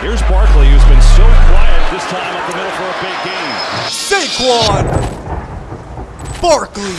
Here's Barkley, who's been so quiet this time up the middle for a big game. Saquon Barkley.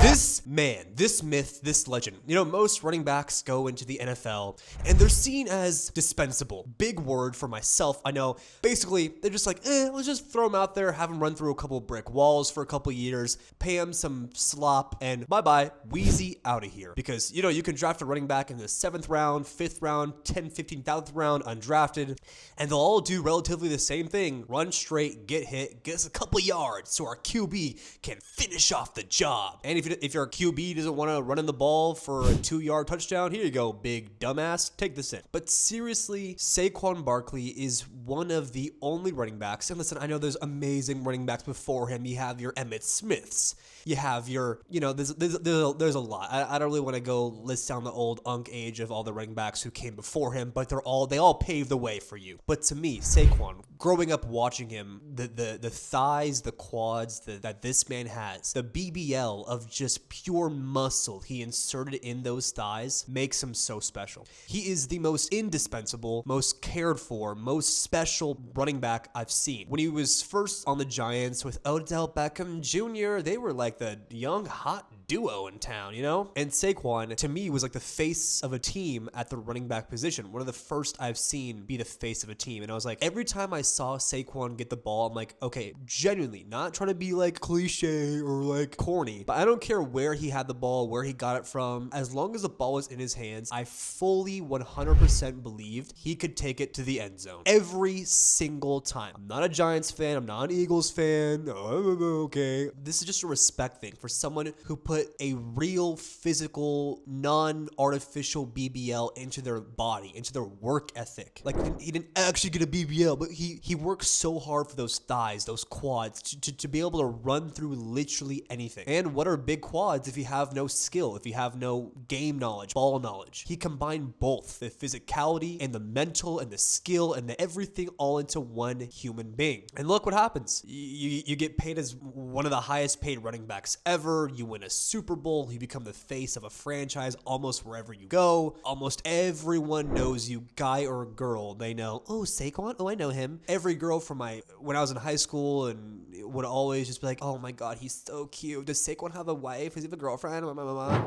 This man, this myth, this legend. You know, most running backs go into the NFL and they're seen as dispensable. Big word for myself. I know. Basically, they're just like, let's just throw him out there, have him run through a couple brick walls for a couple years, pay him some slop, and bye-bye, wheezy out of here. Because, you know, you can draft a running back in the 7th round, 5th round, 10, 15,000th round, undrafted, and they'll all do relatively the same thing. Run straight, get hit, get us a couple yards so our QB can finish off the job. And if your QB doesn't want to run in the ball for a 2-yard touchdown, here you go, big dumbass, take this in. But seriously, Saquon Barkley is one of the only running backs, and listen, I know there's amazing running backs before him. You have your Emmitt Smiths. You have your, you know, there's a lot. I don't really want to go list down the old unk age of all the running backs who came before him, but they all paved the way for you. But to me, Saquon, growing up watching him, the thighs, the quads that this man has, the BBL of just pure muscle he inserted in those thighs makes him so special. He is the most indispensable, most cared for, most special running back I've seen. When he was first on the Giants with Odell Beckham Jr., they were like the young hot duo in town, you know? And Saquon, to me, was like the face of a team at the running back position. One of the first I've seen be the face of a team. And I was like, every time I saw Saquon get the ball, I'm like, okay, genuinely, not trying to be like cliche or like corny, but I don't care where he had the ball, where he got it from. As long as the ball was in his hands, I fully 100% believed he could take it to the end zone. Every single time. I'm not a Giants fan. I'm not an Eagles fan. Okay. This is just a respect thing for someone who put a real physical, non-artificial BBL into their body, into their work ethic. Like, he didn't actually get a BBL, but he worked so hard for those thighs, those quads, to be able to run through literally anything. And what are big quads if you have no skill, if you have no game knowledge, ball knowledge? He combined both the physicality and the mental and the skill and the everything all into one human being. And look what happens. You get paid as one of the highest paid running backs ever. You win a Super Bowl. You become the face of a franchise almost wherever you go. Almost everyone knows you, guy or girl. They know, oh, Saquon? Oh, I know him. Every girl from when I was in high school and would always just be like, oh my God, he's so cute. Does Saquon have a wife? Does he have a girlfriend?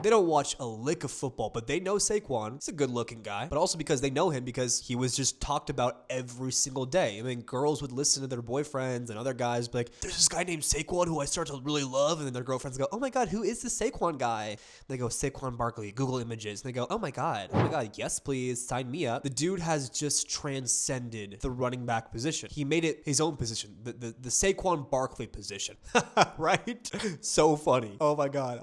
They don't watch a lick of football, but they know Saquon. He's a good looking guy, but also because they know him because he was just talked about every single day. I mean, girls would listen to their boyfriends and other guys be like, there's this guy named Saquon who I start to really love. And then their girlfriends go, oh my God, who is this Saquon guy? And they go, Saquon Barkley, Google images. And they go, oh my God, yes, please, sign me up. The dude has just transcended the running back position. He made it his own position, the Saquon Barkley position, right? So funny. Oh my God.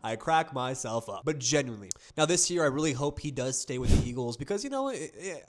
I crack myself up, but genuinely. Now this year, I really hope he does stay with the Eagles because, you know,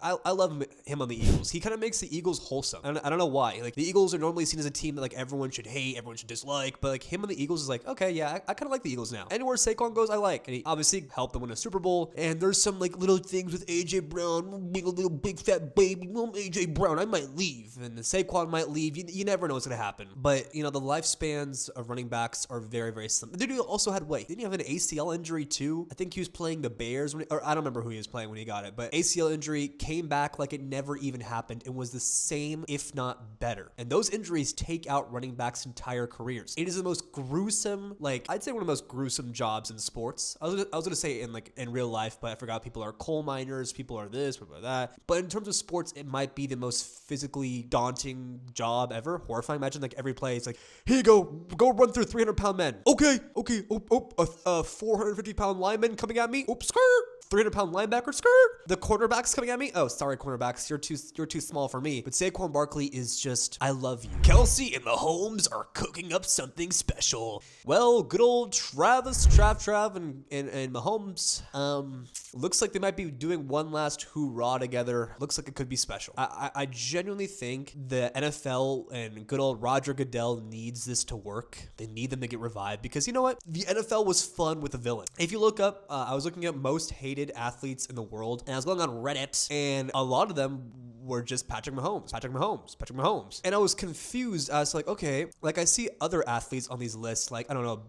I love him on the Eagles. He kind of makes the Eagles wholesome. I don't know why. Like, the Eagles are normally seen as a team that like everyone should hate, everyone should dislike, but like him on the Eagles is like, okay, yeah, I kind of like the Eagles now. Anywhere Saquon goes, I like. And he obviously helped them win a Super Bowl. And there's some like little things with AJ Brown, being a little big fat baby. AJ Brown, I might leave, and the Saquon might leave. You never know what's gonna happen. But you know, the lifespans of running backs are very, very slim. The dude also had didn't he have an ACL injury too? I think he was playing the Bears or I don't remember who he was playing when he got it. But ACL injury, came back like it never even happened and was the same, if not better. And those injuries take out running backs' entire careers. It is the most gruesome, like I'd say one of the most gruesome jobs in sports. I was gonna say in real life, but I forgot people are coal miners, people are this, people are that. But in terms of sports, it might be the most physically daunting job ever. Horrifying. Imagine like every play, it's like, here you go run through 300-pound men. Okay, a 450-pound lineman coming at me. Oops, skirt. 300-pound linebacker, skirt. The cornerback's coming at me. Oh, sorry, cornerbacks. You're too small for me. But Saquon Barkley is just, I love you. Kelce and Mahomes are cooking up something special. Well, good old Trav, and Mahomes. Looks like they might be doing one last hoorah together. Looks like it could be special. I genuinely think the NFL and good old Roger Goodell needs this to work. They need them to get revived because you know what? The NFL was fun with a villain. If you look up, I was looking at most hated athletes in the world, and I was going on Reddit, and a lot of them were just Patrick Mahomes. And I was confused. I was like, okay, like I see other athletes on these lists, like, I don't know,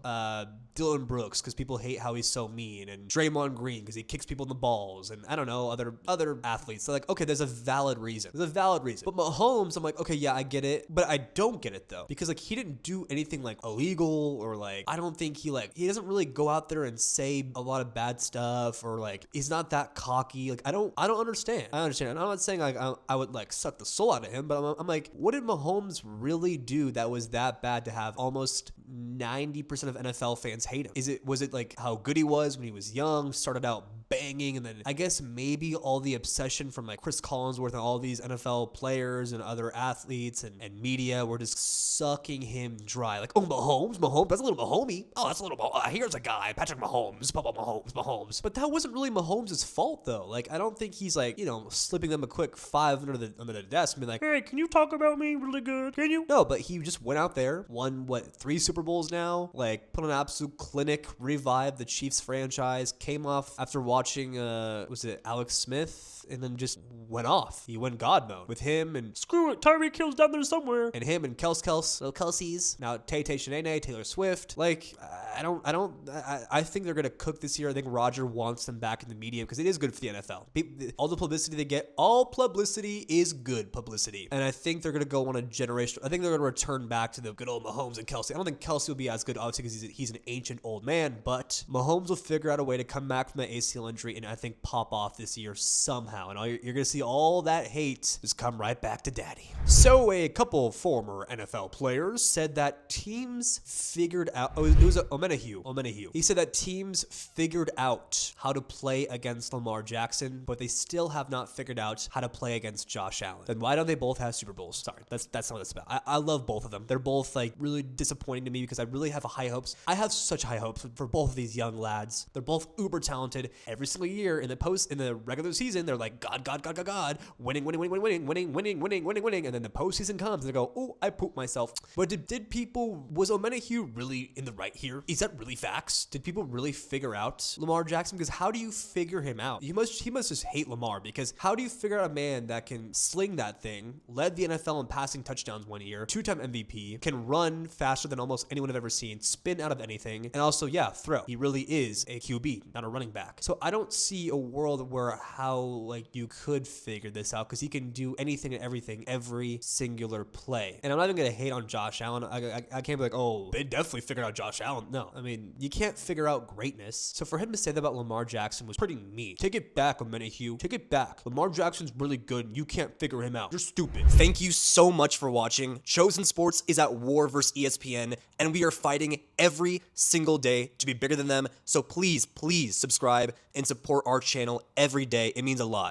Dylan Brooks because people hate how he's so mean, and Draymond Green because he kicks people in the balls, and I don't know, other athletes. So like, okay, there's a valid reason. But Mahomes, I'm like, okay, yeah, I get it, but I don't get it though, because like he didn't do anything like illegal, or like I don't think he doesn't really go out there and say a lot of bad stuff, or like he's not that cocky. Like I don't understand. And I'm not saying like I would like suck the soul out of him, but I'm like, what did Mahomes really do that was that bad to have almost 90% of NFL fans hate him? Was it like how good he was when he was young, started out banging, and then I guess maybe all the obsession from like Chris Collinsworth and all these NFL players and other athletes and media were just sucking him dry. Like, oh, Mahomes, that's a little Mahomey. Oh, that's a little, here's a guy, Patrick Mahomes, Papa Mahomes. But that wasn't really Mahomes' fault though. Like, I don't think he's like, slipping them a quick five under the desk and being like, hey, can you talk about me really good? Can you? No, but he just went out there, won 3 Super Bowls now, like put on an absolute clinic, revived the Chiefs franchise, came off after watching, was it Alex Smith? And then just went off. He went God mode with him and screw it, Tyreek Hill's down there somewhere. And him and Kelce's. Now Tay Shanae, Taylor Swift. Like, I think they're gonna cook this year. I think Roger wants them back in the media because it is good for the NFL. All the publicity they get, all publicity is good publicity. And I think they're gonna go on a generation. I think they're gonna return back to the good old Mahomes and Kelce. I don't think Kelce will be as good, obviously, because he's an ancient old man. But Mahomes will figure out a way to come back from that ACL injury and I think pop off this year somehow. And you're going to see all that hate just come right back to daddy. So a couple former NFL players said that teams figured out, it was Omenahue. He said that teams figured out how to play against Lamar Jackson, but they still have not figured out how to play against Josh Allen. Then why don't they both have Super Bowls? Sorry, that's not what it's about. I love both of them. They're both like really disappointing to me because I really have high hopes. I have such high hopes for both of these young lads. They're both uber talented. Every single year in the regular season, they're like, God, winning. And then the postseason comes and they go, oh, I pooped myself. But was Omenahue really in the right here? Is that really facts? Did people really figure out Lamar Jackson? Because how do you figure him out? He must just hate Lamar, because how do you figure out a man that can sling that thing, led the NFL in passing touchdowns one year, 2-time MVP, can run faster than almost anyone I've ever seen, spin out of anything, and also, throw. He really is a QB, not a running back. So I don't see a world where how like you could figure this out, because he can do anything and everything every singular play. And I'm not even gonna hate on Josh Allen. I can't be like, oh, they definitely figured out Josh Allen. No, I mean, you can't figure out greatness. So for him to say that about Lamar Jackson was pretty mean. Take it back, Omenahue. Take it back. Lamar Jackson's really good and you can't figure him out. You're stupid. Thank you so much for watching. Chosen Sports is at war versus ESPN, and we are fighting every single day to be bigger than them. So please subscribe and support our channel every day. It means a lot.